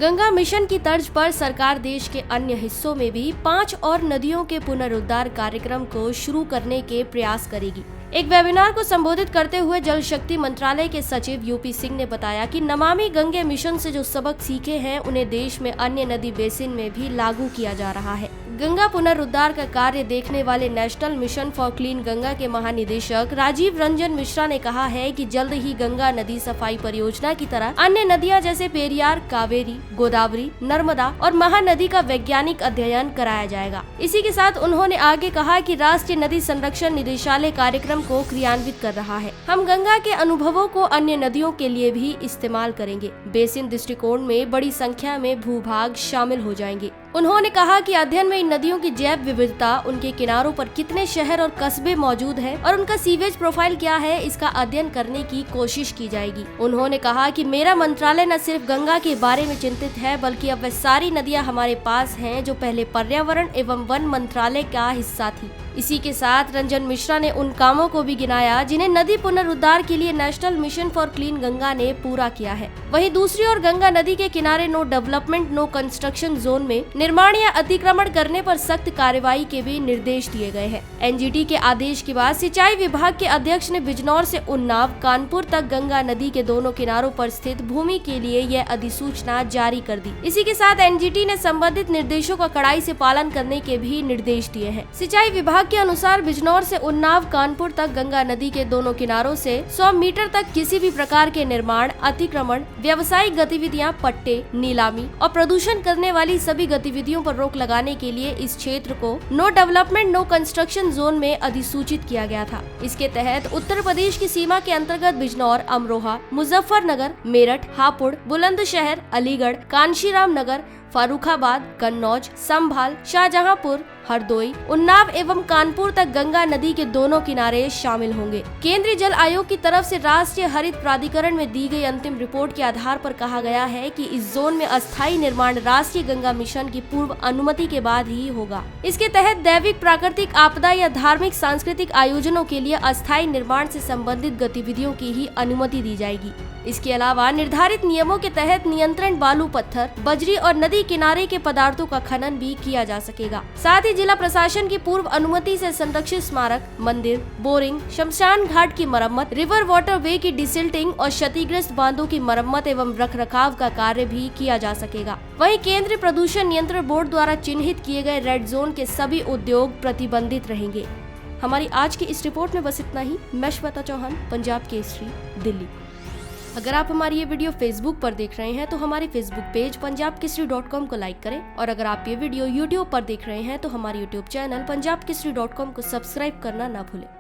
Ganga mission की तर्ज पर सरकार देश के अन्य हिस्सों में भी 5 और नदियों के पुनरुद्धार कार्यक्रम को शुरू करने के प्रयास करेगी। एक वेबिनार को संबोधित करते हुए जल शक्ति मंत्रालय के सचिव यूपी सिंह ने बताया कि नमामि गंगे मिशन से जो सबक सीखे हैं उन्हें देश में अन्य नदी बेसिन में भी लागू किया जा रहा है। गंगा पुनरुद्धार का कार्य देखने वाले national mission for clean Ganga के महानिदेशक राजीव रंजन मिश्रा ने कहा है कि जल्द ही गंगा नदी सफाई परियोजना की तरह अन्य नदियां जैसे पेरियार, कावेरी, गोदावरी, नर्मदा और महानदी का वैज्ञानिक अध्ययन कराया जाएगा। इसी के साथ उन्होंने आगे कहा कि राष्ट्रीय नदी संरक्षण निदेशालय कार्यक्रम को क्रियान्वित कर रहा है। हम गंगा के अनुभवों को अन्य नदियों के लिए भी इस्तेमाल करेंगे। बेसिन दृष्टिकोण में बड़ी संख्या में भूभाग शामिल हो जाएंगे। उन्होंने कहा कि अध्ययन में इन नदियों की जैव विविधता, उनके किनारों पर कितने शहर और कस्बे मौजूद हैं और उनका सीवेज प्रोफाइल क्या है, इसका अध्ययन करने की कोशिश की जाएगी। उन्होंने कहा कि मेरा मंत्रालय न सिर्फ गंगा के बारे में चिंतित है, बल्कि अब वह सारी नदियां हमारे पास हैं जो पहले पर्यावरण एवं वन मंत्रालय का हिस्सा थी। इसी के साथ रंजन मिश्रा ने उन कामों को भी गिनाया जिन्हें नदी पुनरुद्धार के लिए national mission for clean Ganga ने पूरा किया है। वहीं दूसरी ओर गंगा नदी के किनारे no development no construction zone में निर्माण या अतिक्रमण करने पर सख्त कार्रवाई के भी निर्देश दिए गए हैं। एनजीटी के आदेश के बाद सिंचाई विभाग के अध्यक्ष ने बिजनौर से उन्नाव, कानपुर तक गंगा नदी के दोनों किनारों पर स्थित भूमि के लिए यह अधिसूचना जारी कर दी। इसी के साथ एनजीटी ने संबंधित निर्देशों का कड़ाई से पालन करने के भी निर्देश दिए हैं। सिंचाई विभाग के अनुसार बिजनौर से उन्नाव, कानपुर तक गंगा नदी के दोनों किनारों से 100 मीटर तक किसी भी प्रकार के निर्माण, अतिक्रमण, व्यावसायिक गतिविधियां, पट्टे, नीलामी और प्रदूषण करने वाली सभी गतिविधियों पर रोक लगाने के लिए इस क्षेत्र को no development no construction zone में अधिसूचित किया गया था। इसके तहत उत्तर प्रदेश की सीमा के अंतर्गत बिजनौर, अमरोहा, मुजफ्फरनगर, मेरठ, हापुड़, बुलंदशहर, अलीगढ़, कांशीराम नगर, फर्रुखाबाद, कन्नौज, संभाल, शाहजहांपुर, हरदोई, उन्नाव एवं कानपुर तक गंगा नदी के दोनों किनारे शामिल होंगे। केंद्रीय जल आयोग की तरफ से राष्ट्रीय हरित प्राधिकरण में दी गई अंतिम रिपोर्ट के आधार पर कहा गया है कि इस जोन में अस्थायी निर्माण राष्ट्रीय गंगा मिशन की पूर्व अनुमति के बाद ही होगा। इसके तहत दैविक, प्राकृतिक आपदा या धार्मिक सांस्कृतिक आयोजनों के लिए अस्थायी निर्माण से संबंधित गतिविधियों की ही अनुमति दी जाएगी। इसके अलावा निर्धारित नियमों के तहत नियंत्रण बालू, पत्थर, बजरी और नदी किनारे के पदार्थों का खनन भी किया जा सकेगा। साथ ही जिला प्रशासन की पूर्व अनुमति से संरक्षित स्मारक, मंदिर, बोरिंग, शमशान घाट की मरम्मत, रिवर वाटर वे की डिसिल्टिंग और क्षतिग्रस्त बांधों की मरम्मत एवं रखरखाव का कार्य भी किया जा सकेगा। वहीं केंद्रीय प्रदूषण नियंत्रण बोर्ड द्वारा चिन्हित किए गए रेड जोन के सभी उद्योग प्रतिबंधित रहेंगे। हमारी आज की इस रिपोर्ट में बस इतना ही। मैं श्वेता चौहान, पंजाब केसरी, दिल्ली। अगर आप हमारी ये वीडियो फेसबुक पर देख रहे हैं तो हमारे फेसबुक पेज punjabkesari.com को लाइक करें, और अगर आप ये वीडियो यूट्यूब पर देख रहे हैं तो हमारे यूट्यूब चैनल punjabkesari.com को सब्सक्राइब करना ना भूलें।